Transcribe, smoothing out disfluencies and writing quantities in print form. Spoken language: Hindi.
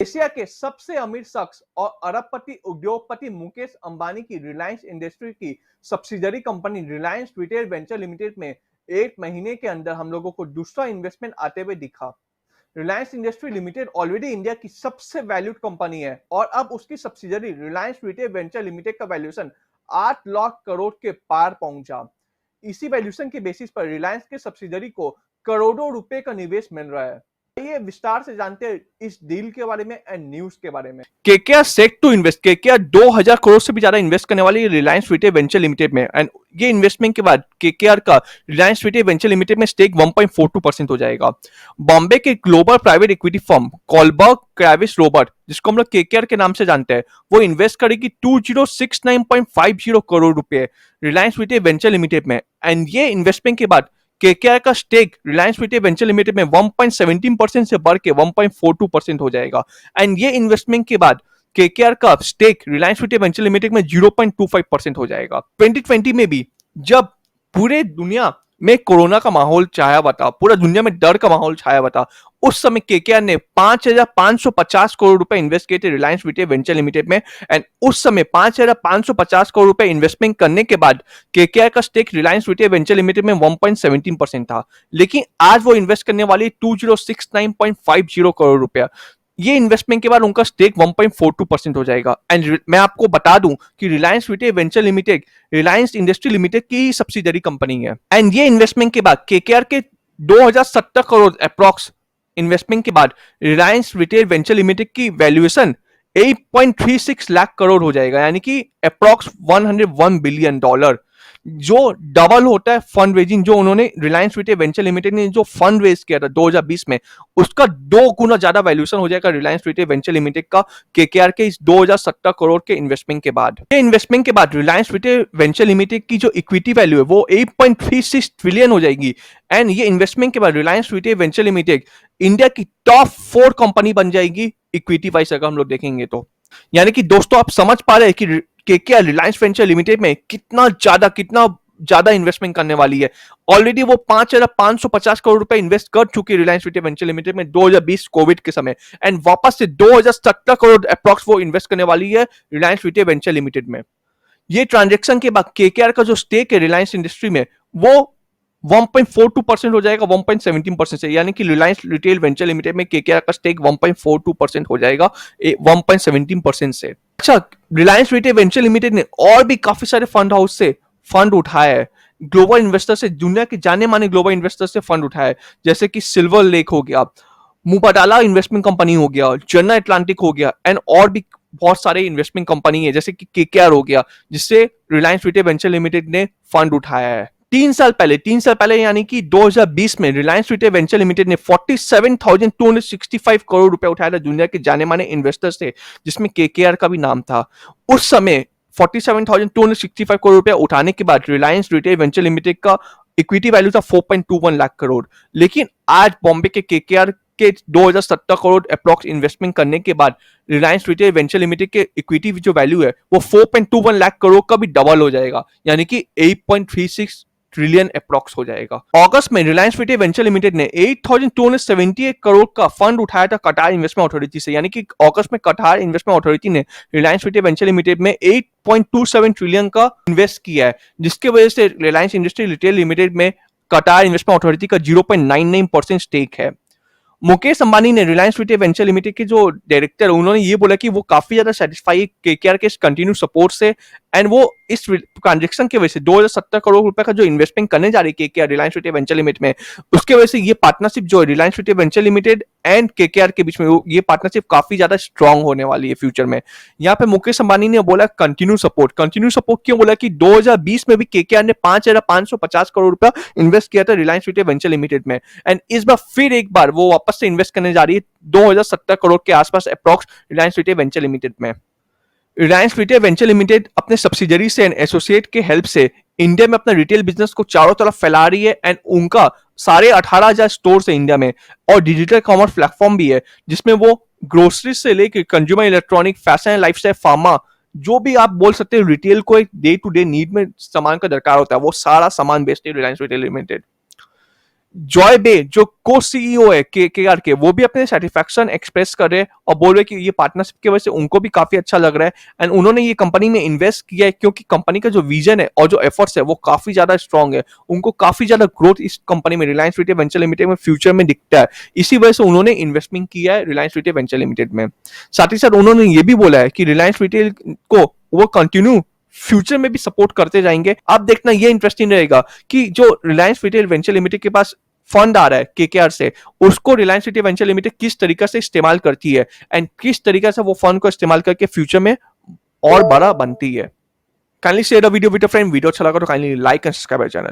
एशिया के सबसे अमीर शख्स और अरबपति उद्योगपति मुकेश अंबानी की रिलायंस इंडस्ट्री की subsidiary company Reliance retail venture limited में 1 महीने के अंदर हम लोगों को दूसरा इन्वेस्टमेंट आते हुए दिखा। Reliance industry limited already India की सबसे वैल्यूड कंपनी है और अब उसकी subsidiary Reliance retail venture limited का वैल्यूएशन 8 लाख करोड़ के पार पहुंचा। इसी वैल्यूएशन के बेसिस पर रिलायंस के सब्सिडरी को करोड़ों रुपए का निवेश मिल रहा है। ये विस्तार से जानते हैं इस डील के बारे में एंड न्यूज के बारे में। KKR set to invest, KKR 2000 crore से भी ज्यादा इन्वेस्ट करने वाली रिलायंस रिटेल वेंचर लिमिटेड में, एंड ये इन्वेस्टमेंट के बाद केकेआर का रिलायंस रिटेल वेंचर लिमिटेड में स्टेक 1.42% हो जाएगा। बॉम्बे के global private equity firm Kohlberg Kravis Roberts, जिसको हम लोग केकेआर के नाम से जानते हैं, वो इन्वेस्ट करेगी 2069.50 करोड़ रुपए रिलायंस रिटेल वेंचर लिमिटेड में। एंड ये इन्वेस्टमेंट के बाद केकेआर का stake Reliance retail venture limited में 1.17% से बढ़ के 1.42% हो जाएगा। एंड ये इन्वेस्टमेंट के बाद केकेआर का stake Reliance retail venture limited में 0.25% हो जाएगा। 2020 में भी जब पूरे दुनिया में कोरोना का माहौल छाया हुआ था, पूरा दुनिया में डर का माहौल छाया हुआ था, उस समय केकेआर ने 5,550 करोड़ रुपए इन्वेस्ट किए थे रिलायंस रिटेल वेंचर लिमिटेड में। एंड उस समय 5,550 करोड़ रुपए इन्वेस्टमेंट करने के बाद केकेआर का stake Reliance retail venture limited में 1.17% था। लेकिन आज वो इन्वेस्ट करने वाली 2069.50 करोड़ रुपया। ये इन्वेस्टमेंट के बाद उनका स्टेक 1.42% हो जाएगा। एंड मैं आपको बता दूं कि Reliance retail venture limited Reliance industry limited की सब्सिडरी कंपनी है। एंड ये इन्वेस्टमेंट के बाद केकेआर के 2070 करोड़ अप्रॉक्स इन्वेस्टमेंट के बाद रिलायंस रिटेल वेंचर लिमिटेड की वैल्यूएशन 8.36 लाख करोड़ हो जाएगा, यानी कि अप्रॉक्स $101 बिलियन, जो डबल होता है फंड रेजिंग जो उन्होंने रिलायंस रिटेल वेंचर लिमिटेड ने जो फंड रेज किया था 2020 में, उसका 2 गुना ज्यादा वैल्यूएशन हो जाएगा रिलायंस रिटेल वेंचर लिमिटेड का केकेआर के इस 2070 करोड़ के इन्वेस्टमेंट के बाद। ये इन्वेस्टमेंट के बाद रिलायंस रिटेल वेंचर लिमिटेड की जो इक्विटी वैल्यू है वो 8.36 ट्रिलियन हो जाएगी। एंड ये इन्वेस्टमेंट के बाद Reliance retail venture limited India की टॉप 4 कंपनी बन जाएगी इक्विटी वाइज अगर हम लोग देखेंगे तो। यानी कि दोस्तों आप समझ पा रहे हैं कि केकेआर रिलायंस वेंचर लिमिटेड में कितना ज्यादा इन्वेस्टमेंट करने वाली है। ऑलरेडी वो 5,550 करोड़ रुपए इन्वेस्ट कर चुकी है रिलायंस रिटेल वेंचर लिमिटेड में 2020 कोविड के समय, एंड वापस से 2070 करोड़ अप्रॉक्स वो इन्वेस्ट करने वाली है रिलायंस रिटेल वेंचर लिमिटेड में। ये ट्रांजेक्शन के बाद केकेआर का जो स्टेक है रिलायंस इंडस्ट्री में वो 1.42% हो जाएगा 1.17% से, यानी कि रिलायंस रिटेल वेंचर लिमिटेड में केकेआर का स्टेक 1.42% हो जाएगा 1.17% से। अच्छा, रिलायंस रिटेल वेंचर लिमिटेड ने और भी काफी सारे फंड हाउस से फंड उठाया है, ग्लोबल इन्वेस्टर से, दुनिया के जाने माने ग्लोबल इन्वेस्टर से फंड उठाया है, जैसे कि सिल्वर लेक हो गया, मुबादला इन्वेस्टमेंट कंपनी हो गया, जनरल अटलांटिक हो गया, एंड और भी बहुत सारे इन्वेस्टमेंट कंपनी है जैसे कि केकेआर हो गया, जिससे रिलायंस रिटेल वेंचर लिमिटेड ने फंड उठाया है। 3 साल पहले यानी कि 2020 में रिलायंस रिटेल वेंचर लिमिटेड ने 47,265 करोड़ रुपए उठाया था दुनिया के जाने माने इन्वेस्टर से, जिसमें केकेआर का भी नाम था। उस समय 47,265 करोड़ रुपए उठाने के बाद रिलायंस रिटेल वेंचर लिमिटेड का इक्विटी वैल्यू था 4.21 लाख करोड़। लेकिन आज बॉम्बे के केकेआर के 2070 करोड़ अप्रॉक्स इन्वेस्टमेंट करने के बाद रिलायंस रिटेल वेंचर लिमिटेड के इक्विटी जो वैल्यू है वो 4.21 लाख करोड़ का भी डबल हो जाएगा, यानी कि 8.36 ट्रिलियन अप्रॉक्स हो जाएगा। अगस्त में रिलायंस रिटेल वेंचर लिमिटेड ने 8,278 करोड़ का फंड उठाया था कटार इन्वेस्टमेंट अथॉरिटी से, यानी कि अगस्त में कटार इन्वेस्टमेंट अथॉरिटी ने रिलायंस रिटेल वेंचर लिमिटेड में 8.27 ट्रिलियन का इन्वेस्ट किया है, जिसके वजह से रिलायंस इंडस्ट्री रिटेल लिमिटेड में कटार इन्वेस्टमेंट अथॉरिटी का 0.99% स्टेक है। मुकेश अंबानी ने रिलायंस रिटेल वेंचर लिमिटेड के जो डायरेक्टर, उन्होंने ये बोला कि वो काफी ज्यादा सेटिस्फाई केकेआर के कंटिन्यू सपोर्ट से, एंड वो इस ट्रांजेक्शन की वजह से 2070 करोड़ रुपए का जो इन्वेस्टमेंट करने जा रही है KKR Reliance retail venture limited में, उसके वजह से ये पार्टनरशिप जो Reliance retail venture limited and KKR के बीच में ये पार्टनरशिप काफी ज्यादा स्ट्रांग होने वाली है फ्यूचर में। यहाँ पे मुकेश अंबानी ने बोला कंटिन्यू सपोर्ट क्यों बोला कि 2020 में भी केकेआर ने 5,550 करोड़ रुपया इन्वेस्ट किया था रिलायंस रिटेल वेंचर लिमिटेड में, एंड इस बार फिर एक बार वो वापस से इन्वेस्ट करने जा रही है 2070 करोड़ के आसपास approx Reliance retail venture limited में। रिलायंस रिटेल वेंचर लिमिटेड अपने सब्सिडरी से एंड एसोसिएट के हेल्प से इंडिया में अपना रिटेल बिजनेस को चारों तरफ फैला रही है, एंड उनका 18,500 स्टोर है इंडिया में, और डिजिटल कॉमर्स प्लेटफॉर्म भी है जिसमें वो ग्रोसरी से लेकर consumer electronic, fashion and lifestyle, pharma, जो भी आप बोल सकते हैं रिटेल को एक डे टू डे नीड में सामान का दरकार होता है, वो सारा सामान बेचती है रिलायंस रिटेल लिमिटेड। जॉय बे जो को सीईओ है केकेआर के, वो भी अपने सेटिस्फैक्शन एक्सप्रेस कर रहे हैं और बोल रहे हैं कि ये पार्टनरशिप की वजह से उनको भी काफी अच्छा लग रहा है एंड उन्होंने ये कंपनी में इन्वेस्ट किया है क्योंकि कंपनी का जो विजन है और जो एफर्ट्स है वो काफी ज्यादा स्ट्रांग है। उनको काफी ज्यादा ग्रोथ इस कंपनी में, रिलायंस रिटेल वेंचर लिमिटेड में फ्यूचर में दिखता है। इसी वजह से उन्होंने इन्वेस्टमेंट किया है रिलायंस रिटेल वेंचर लिमिटेड में। साथ ही साथ उन्होंने ये भी बोला है कि रिलायंस रिटेल को वो कंटिन्यू फ्यूचर में भी सपोर्ट करते जाएंगे। आप देखना ये इंटरेस्टिंग रहेगा कि जो रिलायंस रिटेल वेंचर लिमिटेड के पास फंड आ रहा है केकेआर से, उसको रिलायंस रिटेल वेंचर लिमिटेड किस तरीके से इस्तेमाल करती है एंड किस तरीके से वो फंड को इस्तेमाल करके फ्यूचर में और बड़ा बनती है। Kindly share the video with your friend. Video अच्छा लगा तो kindly like and subscribe channel.